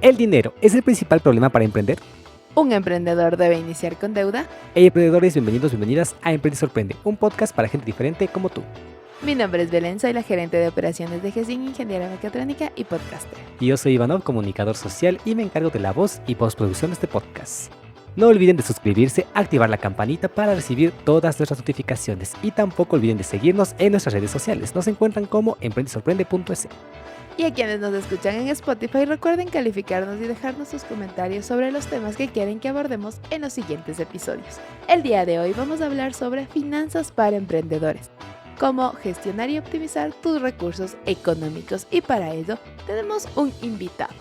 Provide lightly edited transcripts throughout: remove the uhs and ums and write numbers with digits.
¿El dinero es el principal problema para emprender? ¿Un emprendedor debe iniciar con deuda? Hey emprendedores, bienvenidas a Emprende y Sorprende, un podcast para gente diferente como tú. Mi nombre es Belén, soy la gerente de operaciones de GESIN, ingeniera mecatrónica y podcaster. Y yo soy Ivanov, comunicador social y me encargo de la voz y postproducción de este podcast. No olviden de suscribirse, activar la campanita para recibir todas nuestras notificaciones y tampoco olviden de seguirnos en nuestras redes sociales. Nos encuentran como emprendesorprende.es. Y a quienes nos escuchan en Spotify, recuerden calificarnos y dejarnos sus comentarios sobre los temas que quieren que abordemos en los siguientes episodios. El día de hoy vamos a hablar sobre finanzas para emprendedores, cómo gestionar y optimizar tus recursos económicos, y para ello tenemos un invitado.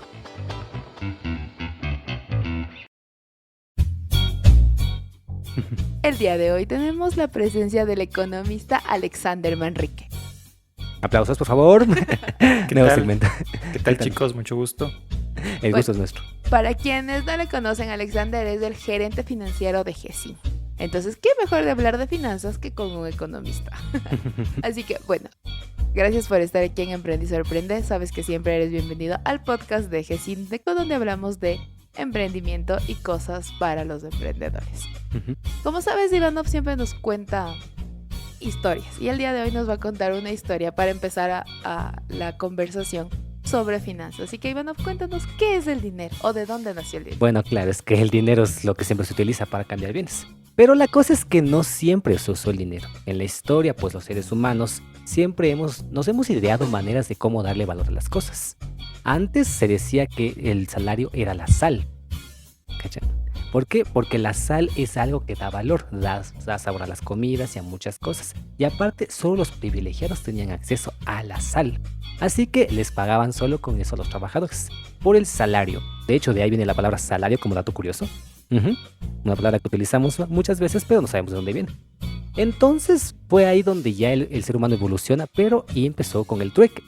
El día de hoy tenemos la presencia del economista Alexander Manrique. Aplausos, por favor. ¿Qué Nuevo tal? segmento. ¿Qué tal, chicos? Mucho gusto. El gusto es nuestro. Para quienes no le conocen, Alexander es el gerente financiero de GESIN. Entonces, ¿qué mejor de hablar de finanzas que con un economista? Así que, bueno, gracias por estar aquí en Emprende y Sorprende. Sabes que siempre eres bienvenido al podcast de GESIN, donde hablamos de emprendimiento y cosas para los emprendedores. Como sabes, Ivanov siempre nos cuenta historias, y el día de hoy nos va a contar una historia para empezar a la conversación sobre finanzas. Así que, Ivanov, cuéntanos qué es el dinero o de dónde nació el dinero. Bueno, claro, es que el dinero es lo que siempre se utiliza para cambiar bienes. Pero la cosa es que no siempre se usó el dinero. En la historia, pues los seres humanos siempre nos hemos ideado maneras de cómo darle valor a las cosas. Antes se decía que el salario era la sal. ¿Cachan? ¿Por qué? Porque la sal es algo que da valor, da sabor a las comidas y a muchas cosas. Y aparte, solo los privilegiados tenían acceso a la sal. Así que les pagaban solo con eso a los trabajadores, por el salario. De hecho, de ahí viene la palabra salario como dato curioso. Una palabra que utilizamos muchas veces, pero no sabemos de dónde viene. Entonces fue ahí donde ya el ser humano evoluciona, y empezó con el trueque.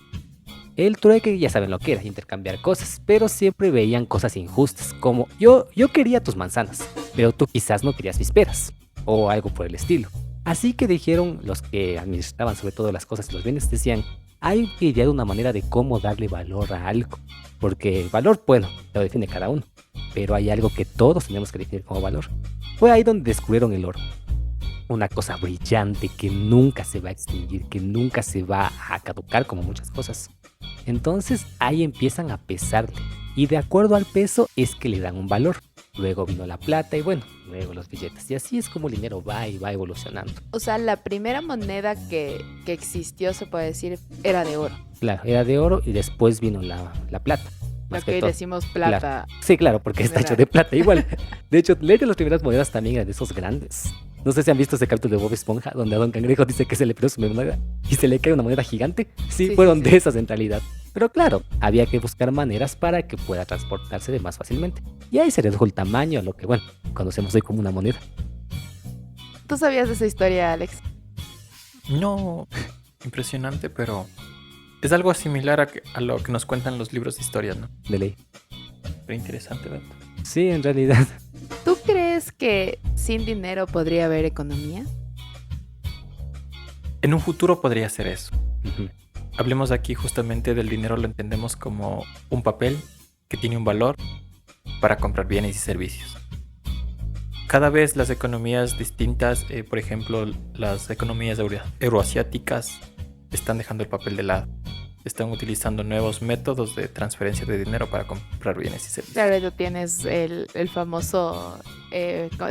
El trueque, ya saben lo que era, intercambiar cosas, pero siempre veían cosas injustas, como yo quería tus manzanas, pero tú quizás no querías mis peras, o algo por el estilo. Así que dijeron los que administraban sobre todo las cosas y los bienes, decían, hay que idear una manera de cómo darle valor a algo, porque el valor, bueno, lo define cada uno, pero hay algo que todos tenemos que definir como valor. Fue ahí donde descubrieron el oro. Una cosa brillante que nunca se va a extinguir, que nunca se va a caducar como muchas cosas. Entonces ahí empiezan a pesarle, y de acuerdo al peso es que le dan un valor. Luego vino la plata y bueno, luego los billetes, y así es como el dinero va y va evolucionando. O sea, la primera moneda que existió, se puede decir, era de oro. Claro, era de oro y después vino la plata. Lo que decimos plata. Claro. Sí, claro, porque está hecho de plata igual. De hecho, leer que las primeras monedas también eran de esos grandes. No sé si han visto ese capítulo de Bob Esponja, donde a Don Cangrejo dice que se le perdió su moneda y se le cae una moneda gigante. Sí, fueron de esas en realidad. Pero claro, había que buscar maneras para que pueda transportarse de más fácilmente. Y ahí se redujo el tamaño a lo que, bueno, conocemos hoy como una moneda. ¿Tú sabías de esa historia, Alex? No, impresionante, pero es algo similar a lo que nos cuentan los libros de historia, ¿no? De ley. Pero interesante, ¿verdad? Sí, en realidad. ¿Tú crees que sin dinero podría haber economía? En un futuro podría ser eso. Hablemos aquí justamente del dinero, lo entendemos como un papel que tiene un valor para comprar bienes y servicios. Cada vez las economías distintas, por ejemplo, las economías euroasiáticas, están dejando el papel de lado. Están utilizando nuevos métodos de transferencia de dinero para comprar bienes y servicios. Claro, tú tienes el famoso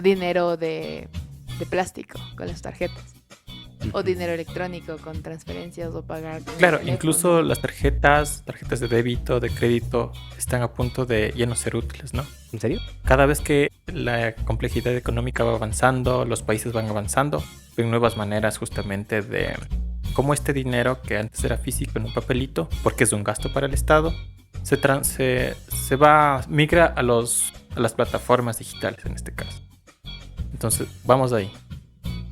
dinero de plástico con las tarjetas. O dinero electrónico con transferencias o pagar con Claro, el teléfono. incluso las tarjetas de débito, de crédito, están a punto de ya no ser útiles, ¿no? ¿En serio? Cada vez que la complejidad económica va avanzando, los países van avanzando, ven nuevas maneras justamente de cómo este dinero que antes era físico en un papelito, porque es un gasto para el Estado, migra a las plataformas digitales en este caso. Entonces, vamos ahí.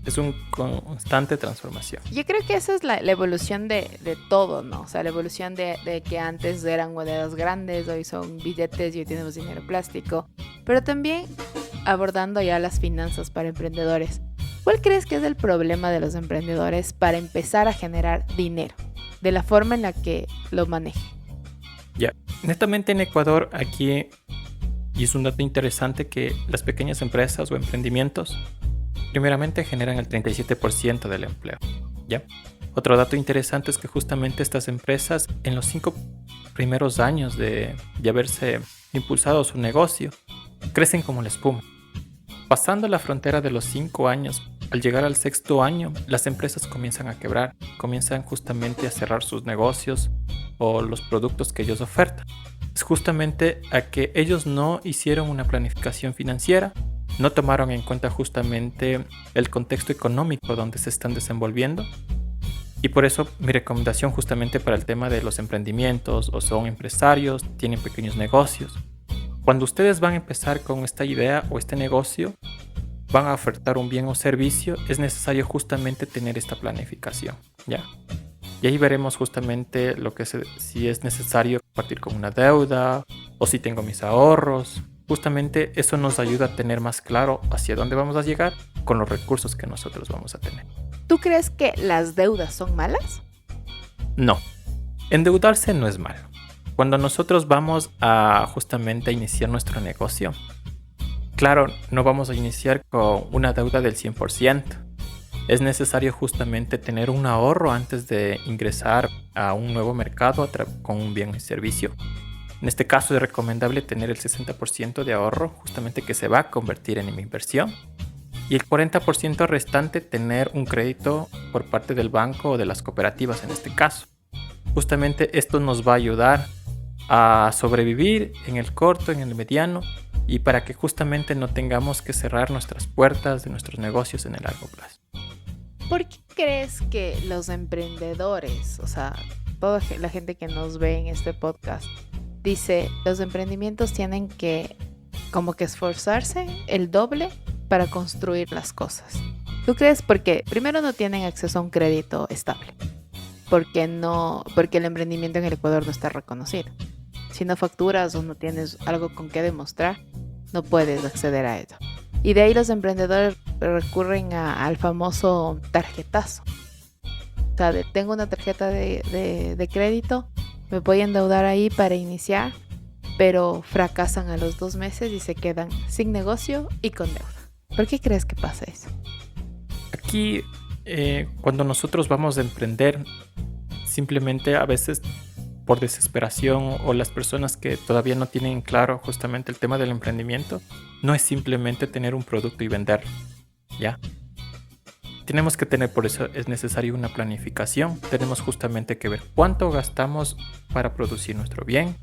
Es una constante transformación. Yo creo que esa es la evolución de todo, ¿no? O sea, la evolución de que antes eran monedas grandes, hoy son billetes y hoy tenemos dinero plástico. Pero también abordando ya las finanzas para emprendedores. ¿Cuál crees que es el problema de los emprendedores para empezar a generar dinero? De la forma en la que lo manejen. Ya, netamente en Ecuador aquí, y es un dato interesante que las pequeñas empresas o emprendimientos primeramente generan el 37% del empleo, ¿ya? Otro dato interesante es que justamente estas empresas en los 5 primeros años de haberse impulsado su negocio, crecen como la espuma. Pasando la frontera de los 5 años, al llegar al 6º año, las empresas comienzan a quebrar, comienzan justamente a cerrar sus negocios o los productos que ellos ofertan. Es justamente a que ellos no hicieron una planificación financiera, no tomaron en cuenta justamente el contexto económico donde se están desenvolviendo. Y por eso mi recomendación justamente para el tema de los emprendimientos o son empresarios, tienen pequeños negocios. Cuando ustedes van a empezar con esta idea o este negocio, van a ofertar un bien o servicio, es necesario justamente tener esta planificación, ¿ya? Y ahí veremos justamente si es necesario partir con una deuda o si tengo mis ahorros. Justamente eso nos ayuda a tener más claro hacia dónde vamos a llegar con los recursos que nosotros vamos a tener. ¿Tú crees que las deudas son malas? No, endeudarse no es malo. Cuando nosotros vamos a justamente a iniciar nuestro negocio, claro, no vamos a iniciar con una deuda del 100%. Es necesario justamente tener un ahorro antes de ingresar a un nuevo mercado con un bien y servicio. En este caso es recomendable tener el 60% de ahorro justamente que se va a convertir en mi inversión. Y el 40% restante tener un crédito por parte del banco o de las cooperativas en este caso. Justamente esto nos va a ayudar a sobrevivir en el corto, en el mediano y para que justamente no tengamos que cerrar nuestras puertas de nuestros negocios en el largo plazo. ¿Por qué crees que los emprendedores, o sea, toda la gente que nos ve en este podcast, dice los emprendimientos tienen que como que esforzarse el doble para construir las cosas? ¿Tú crees? Porque primero no tienen acceso a un crédito estable. Porque el emprendimiento en el Ecuador no está reconocido. Si no facturas o no tienes algo con qué demostrar, no puedes acceder a ello. Y de ahí los emprendedores recurren al famoso tarjetazo. O sea, tengo una tarjeta de crédito, me voy a endeudar ahí para iniciar, pero fracasan a los 2 meses y se quedan sin negocio y con deuda. ¿Por qué crees que pasa eso? Aquí, cuando nosotros vamos a emprender, simplemente a veces por desesperación o las personas que todavía no tienen claro justamente el tema del emprendimiento, no es simplemente tener un producto y venderlo, ¿ya? Tenemos que tener, por eso es necesario una planificación. Tenemos justamente que ver cuánto gastamos para producir nuestro bien,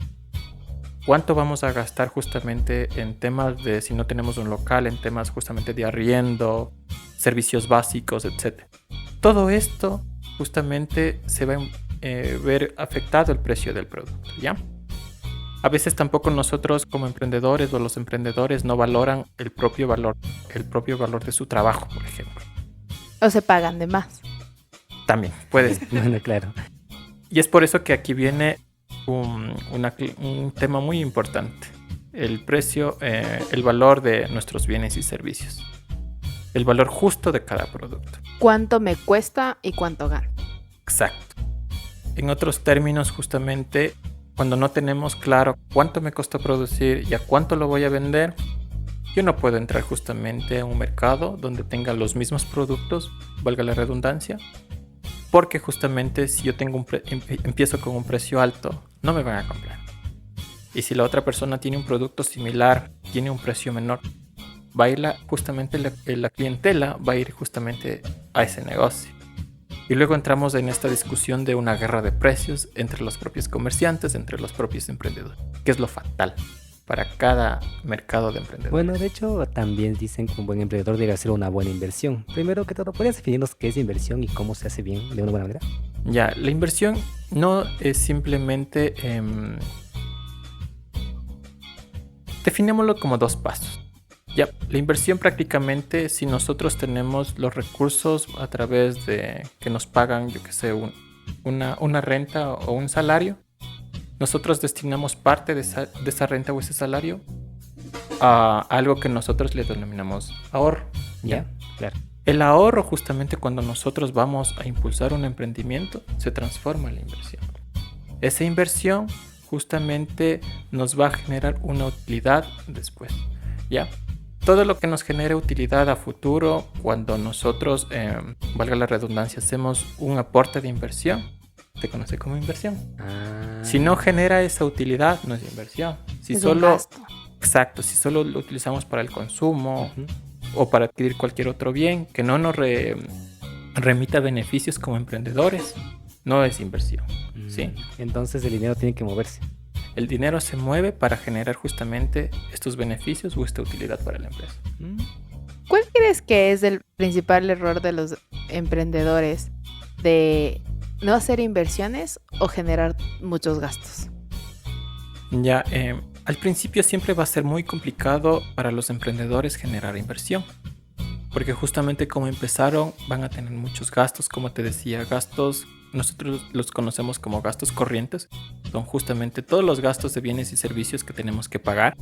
cuánto vamos a gastar justamente en temas de, si no tenemos un local, en temas justamente de arriendo, servicios básicos, etc. Todo esto justamente se va a ver afectado el precio del producto, ¿ya? A veces tampoco nosotros como emprendedores o los emprendedores no valoran el propio valor de su trabajo, por ejemplo. O se pagan de más. También puede ser. Bueno, claro. Y es por eso que aquí viene un tema muy importante. El precio, el valor de nuestros bienes y servicios. El valor justo de cada producto. ¿Cuánto me cuesta y cuánto gano? Exacto. En otros términos, justamente, cuando no tenemos claro cuánto me costó producir y a cuánto lo voy a vender, yo no puedo entrar justamente a un mercado donde tenga los mismos productos, valga la redundancia, porque justamente si yo empiezo con un precio alto, no me van a comprar. Y si la otra persona tiene un producto similar, tiene un precio menor, va a ir la clientela va a ir justamente a ese negocio. Y luego entramos en esta discusión de una guerra de precios entre los propios comerciantes, entre los propios emprendedores, que es lo fatal para cada mercado de emprendedores. Bueno, de hecho, también dicen que un buen emprendedor debe hacer una buena inversión. Primero que todo, ¿podrías definirnos qué es inversión y cómo se hace bien de una buena manera? Ya, la inversión no es simplemente... definémoslo como 2 pasos. Ya, la inversión prácticamente, si nosotros tenemos los recursos a través de que nos pagan, yo que sé, una renta o un salario, nosotros destinamos parte de esa renta o ese salario a algo que nosotros le denominamos ahorro. Ya, claro. El ahorro, justamente cuando nosotros vamos a impulsar un emprendimiento, se transforma en la inversión. Esa inversión justamente nos va a generar una utilidad después, ¿ya? Todo lo que nos genere utilidad a futuro, cuando nosotros, valga la redundancia, hacemos un aporte de inversión, se conoce como inversión. Si no genera esa utilidad, no es inversión. Si Es solo, un gasto. exacto, si solo lo utilizamos para el consumo o para adquirir cualquier otro bien que no nos remita beneficios como emprendedores, no es inversión, ¿sí? Entonces el dinero tiene que moverse. El dinero se mueve para generar justamente estos beneficios o esta utilidad para la empresa. ¿Cuál crees que es el principal error de los emprendedores de no hacer inversiones o generar muchos gastos? Ya, al principio siempre va a ser muy complicado para los emprendedores generar inversión, porque justamente como empezaron van a tener muchos gastos, como te decía, gastos, nosotros los conocemos como gastos corrientes, son justamente todos los gastos de bienes y servicios que tenemos que pagar.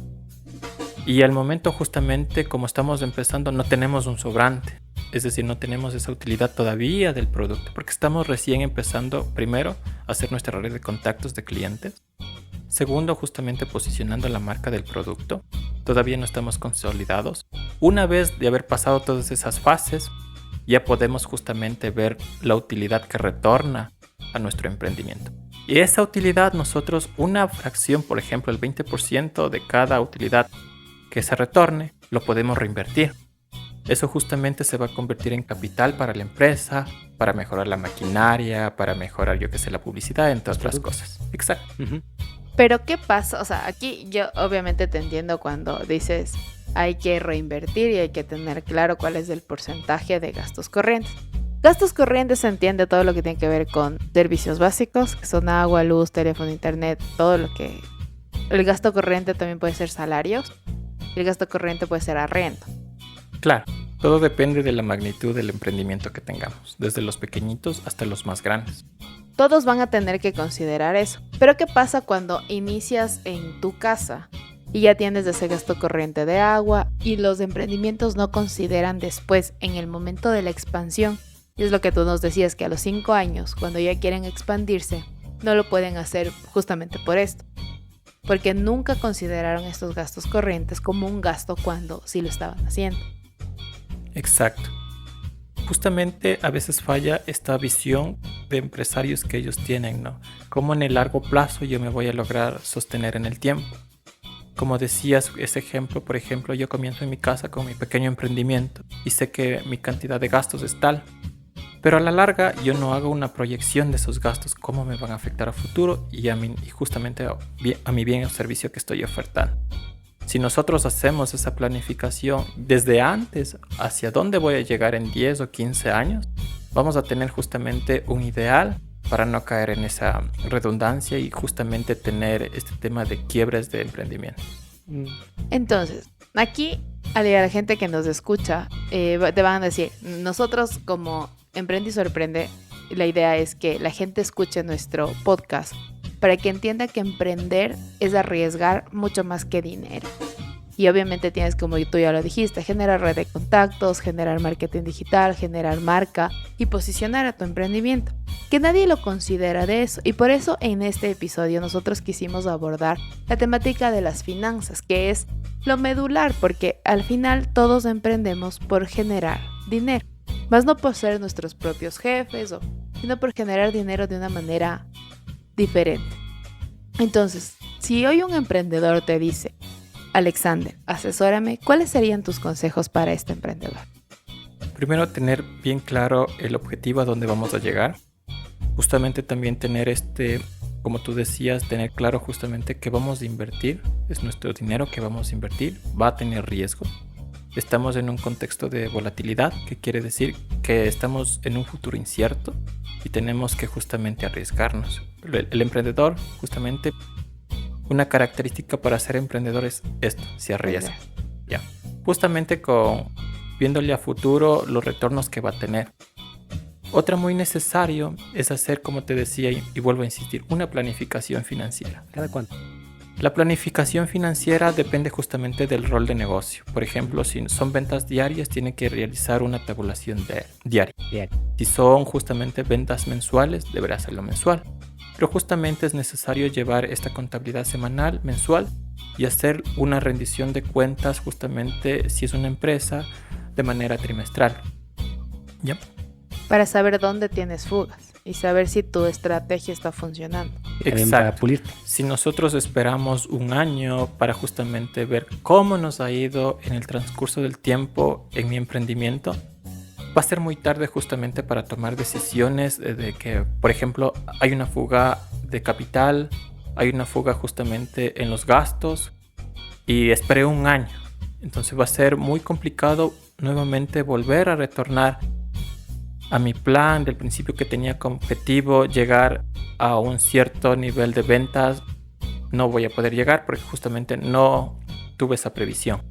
Y al momento justamente como estamos empezando no tenemos un sobrante, es decir, no tenemos esa utilidad todavía del producto, porque estamos recién empezando primero a hacer nuestra red de contactos de clientes. Segundo, justamente posicionando la marca del producto. Todavía no estamos consolidados. Una vez de haber pasado todas esas fases, ya podemos justamente ver la utilidad que retorna a nuestro emprendimiento. Y esa utilidad nosotros, una fracción, por ejemplo, el 20% de cada utilidad que se retorne, lo podemos reinvertir. Eso justamente se va a convertir en capital para la empresa, para mejorar la maquinaria, para mejorar, yo qué sé, la publicidad, entre otras cosas. Exacto. Pero ¿qué pasa? O sea, aquí yo obviamente te entiendo cuando dices hay que reinvertir y hay que tener claro cuál es el porcentaje de gastos corrientes. Gastos corrientes se entiende todo lo que tiene que ver con servicios básicos, que son agua, luz, teléfono, internet, todo lo que... El gasto corriente también puede ser salarios, el gasto corriente puede ser arriendo. Claro, todo depende de la magnitud del emprendimiento que tengamos, desde los pequeñitos hasta los más grandes. Todos van a tener que considerar eso. Pero ¿qué pasa cuando inicias en tu casa y ya tienes ese gasto corriente de agua y los emprendimientos no consideran después, en el momento de la expansión? Y es lo que tú nos decías, que a los 5 años, cuando ya quieren expandirse, no lo pueden hacer justamente por esto. Porque nunca consideraron estos gastos corrientes como un gasto cuando sí lo estaban haciendo. Exacto. Justamente a veces falla esta visión de empresarios que ellos tienen, ¿no? Cómo en el largo plazo yo me voy a lograr sostener en el tiempo. Como decías, ese ejemplo, por ejemplo, yo comienzo en mi casa con mi pequeño emprendimiento y sé que mi cantidad de gastos es tal, pero a la larga yo no hago una proyección de esos gastos, cómo me van a afectar a futuro y justamente a mi bien o servicio que estoy ofertando. Si nosotros hacemos esa planificación desde antes hacia dónde voy a llegar en 10 o 15 años, vamos a tener justamente un ideal para no caer en esa redundancia y justamente tener este tema de quiebres de emprendimiento. Entonces, aquí a la gente que nos escucha te van a decir, nosotros como Emprende y Sorprende, la idea es que la gente escuche nuestro podcast para que entienda que emprender es arriesgar mucho más que dinero. Y obviamente tienes, como tú ya lo dijiste, generar red de contactos, generar marketing digital, generar marca y posicionar a tu emprendimiento. Que nadie lo considera de eso. Y por eso en este episodio nosotros quisimos abordar la temática de las finanzas, que es lo medular, porque al final todos emprendemos por generar dinero. Más no por ser nuestros propios jefes, sino por generar dinero de una manera diferente. Entonces, si hoy un emprendedor te dice, Alexander, asesórame, ¿cuáles serían tus consejos para este emprendedor? Primero, tener bien claro el objetivo a dónde vamos a llegar. Justamente también tener como tú decías, tener claro justamente que vamos a invertir, es nuestro dinero que vamos a invertir, va a tener riesgo. Estamos en un contexto de volatilidad, que quiere decir que estamos en un futuro incierto y tenemos que justamente arriesgarnos. El emprendedor, justamente, una característica para ser emprendedor es esto, se arriesga. Ya. Justamente viéndole a futuro los retornos que va a tener. Otra muy necesario es hacer, como te decía, y vuelvo a insistir, una planificación financiera. ¿Cada cuánto? La planificación financiera depende justamente del rol de negocio. Por ejemplo, si son ventas diarias, tiene que realizar una tabulación diaria. Si son justamente ventas mensuales, deberá hacerlo mensual. pero justamente es necesario llevar esta contabilidad semanal, mensual y hacer una rendición de cuentas justamente si es una empresa de manera trimestral. ¿Ya? Para saber dónde tienes fugas y saber si tu estrategia está funcionando. También para pulirte. Si nosotros esperamos un año para justamente ver cómo nos ha ido en el transcurso del tiempo en mi emprendimiento, va a ser muy tarde justamente para tomar decisiones de que, por ejemplo, hay una fuga de capital, hay una fuga justamente en los gastos y esperé un año. Entonces va a ser muy complicado nuevamente volver a retornar a mi plan del principio que tenía como objetivo llegar a un cierto nivel de ventas. No voy a poder llegar porque justamente no tuve esa previsión.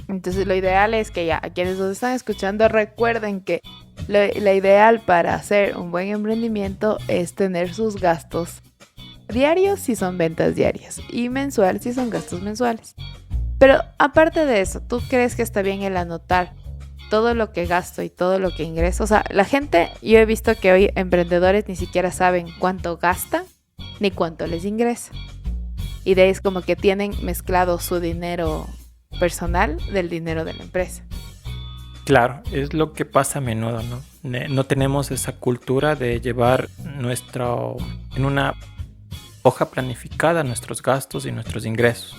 Entonces lo ideal es que ya a quienes nos están escuchando recuerden que la ideal para hacer un buen emprendimiento es tener sus gastos diarios si son ventas diarias y mensual si son gastos mensuales. Pero aparte de eso, ¿tú crees que está bien el anotar todo lo que gasto y todo lo que ingreso? O sea, la gente, yo he visto que hoy emprendedores ni siquiera saben cuánto gastan ni cuánto les ingresa. Y de ahí es como que tienen mezclado su dinero personal del dinero de la empresa. Claro, es lo que pasa a menudo, ¿no? No tenemos esa cultura de llevar en una hoja planificada nuestros gastos y nuestros ingresos.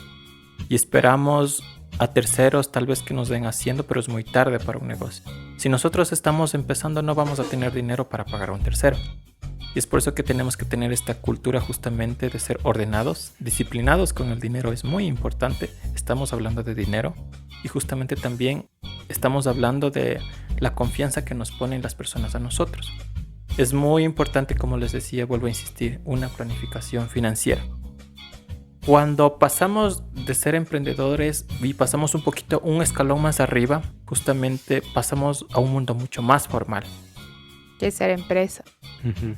Y esperamos a terceros tal vez que nos den haciendo, pero es muy tarde para un negocio. Si nosotros estamos empezando, no vamos a tener dinero para pagar a un tercero. Y es por eso que tenemos que tener esta cultura justamente de ser ordenados, disciplinados con el dinero. Es muy importante. Estamos hablando de dinero y justamente también estamos hablando de la confianza que nos ponen las personas a nosotros. Es muy importante, como les decía, vuelvo a insistir, una planificación financiera. Cuando pasamos de ser emprendedores y pasamos un escalón más arriba, justamente pasamos a un mundo mucho más formal. ¿Qué es ser empresa?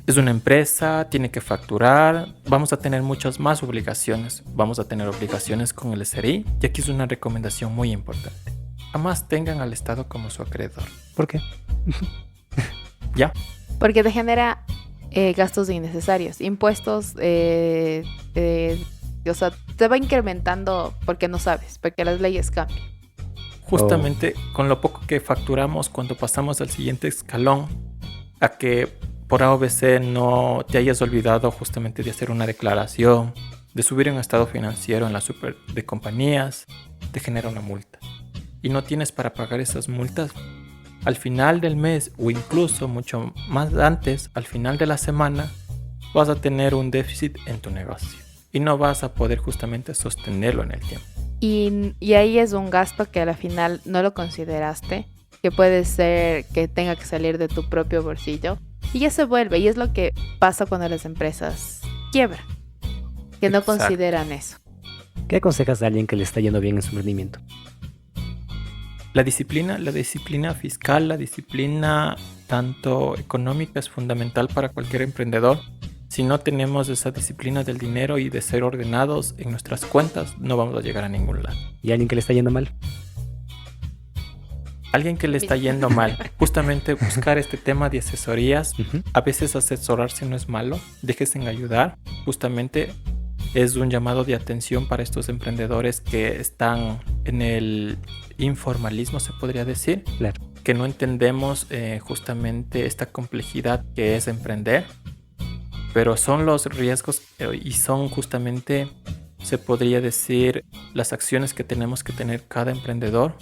Es una empresa, tiene que facturar, vamos a tener muchas más obligaciones. Vamos a tener obligaciones con el SRI y aquí es una recomendación muy importante. Jamás tengan al Estado como su acreedor. ¿Por qué? ¿Ya? Porque te genera gastos innecesarios, impuestos, o sea, te va incrementando porque no sabes, porque las leyes cambian. Justamente con lo poco que facturamos cuando pasamos al siguiente escalón, a que por A o B, C no te hayas olvidado justamente de hacer una declaración, de subir un estado financiero en la super de compañías, te genera una multa. Y no tienes para pagar esas multas al final del mes o incluso mucho más antes, al final de la semana, vas a tener un déficit en tu negocio y no vas a poder justamente sostenerlo en el tiempo. Y ahí es un gasto que a la final no lo consideraste, que puede ser que tenga que salir de tu propio bolsillo y ya se vuelve. Y es lo que pasa cuando las empresas quiebran, que no Exacto. consideran eso. ¿Qué aconsejas a alguien que le está yendo bien en su emprendimiento? La disciplina fiscal, la disciplina tanto económica es fundamental para cualquier emprendedor. Si no tenemos esa disciplina del dinero y de ser ordenados en nuestras cuentas, no vamos a llegar a ningún lado. ¿Y a alguien que le está yendo mal? Alguien que le está yendo mal, justamente buscar este tema de asesorías. A veces asesorarse no es malo, déjense en ayudar. Justamente es un llamado de atención para estos emprendedores que están en el informalismo, se podría decir. Claro. Que no entendemos justamente esta complejidad que es emprender. Pero son los riesgos y son justamente, se podría decir, las acciones que tenemos que tener cada emprendedor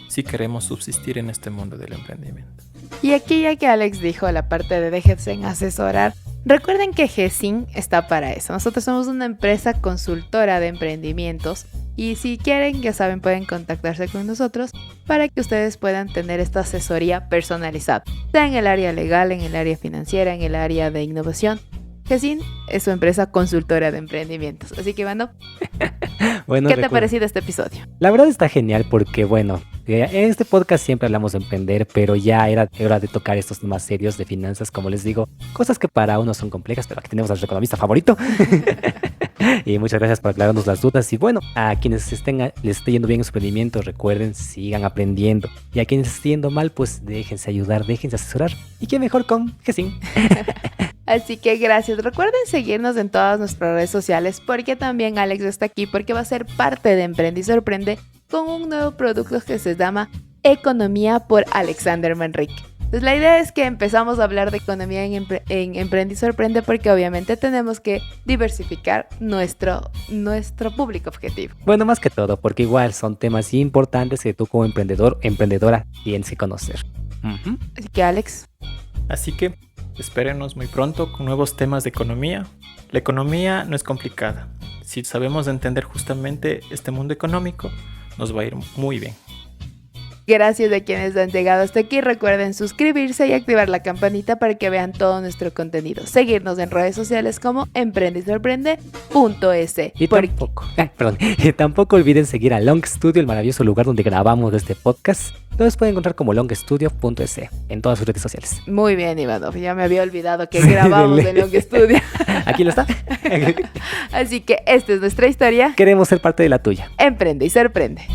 si queremos subsistir en este mundo del emprendimiento. Y aquí, ya que Alex dijo la parte de déjense en asesorar, recuerden que GESIN está para eso. Nosotros somos una empresa consultora de emprendimientos y si quieren, ya saben, pueden contactarse con nosotros para que ustedes puedan tener esta asesoría personalizada, sea en el área legal, en el área financiera, en el área de innovación. GESIN es su empresa consultora de emprendimientos. Así que, bueno, Bueno, ¿qué te ha parecido este episodio? La verdad está genial porque, bueno, en este podcast siempre hablamos de emprender, pero ya era hora de tocar estos temas serios de finanzas, como les digo, cosas que para uno son complejas, pero aquí tenemos a nuestro economista favorito. Y muchas gracias por aclararnos las dudas. Y bueno, a quienes les esté yendo bien en su emprendimiento, recuerden, sigan aprendiendo. Y a quienes esté yendo mal, pues déjense ayudar, déjense asesorar. Y qué mejor con GESIN. Así que gracias. Recuerden seguirnos en todas nuestras redes sociales porque también Alex está aquí porque va a ser parte de Emprende y Sorprende con un nuevo producto que se llama Economía por Alexander Manrique. Entonces la idea es que empezamos a hablar de economía en Emprende y Sorprende porque obviamente tenemos que diversificar nuestro público objetivo. Bueno, más que todo, porque igual son temas importantes que tú como emprendedor o emprendedora tienes que conocer. Así que Alex. Así que espérenos muy pronto con nuevos temas de economía. La economía no es complicada. Si sabemos entender justamente este mundo económico, nos va a ir muy bien. Gracias a quienes han llegado hasta aquí. Recuerden suscribirse y activar la campanita para que vean todo nuestro contenido. Seguirnos en redes sociales como emprendesysorprende.es. Y tampoco olviden seguir a Long Studio, el maravilloso lugar donde grabamos este podcast. Los pueden encontrar como longstudio.es en todas sus redes sociales. Muy bien, Ivanov. Ya me había olvidado que grabamos en Long Studio. Aquí lo está. Así que esta es nuestra historia. Queremos ser parte de la tuya. Emprende y sorprende.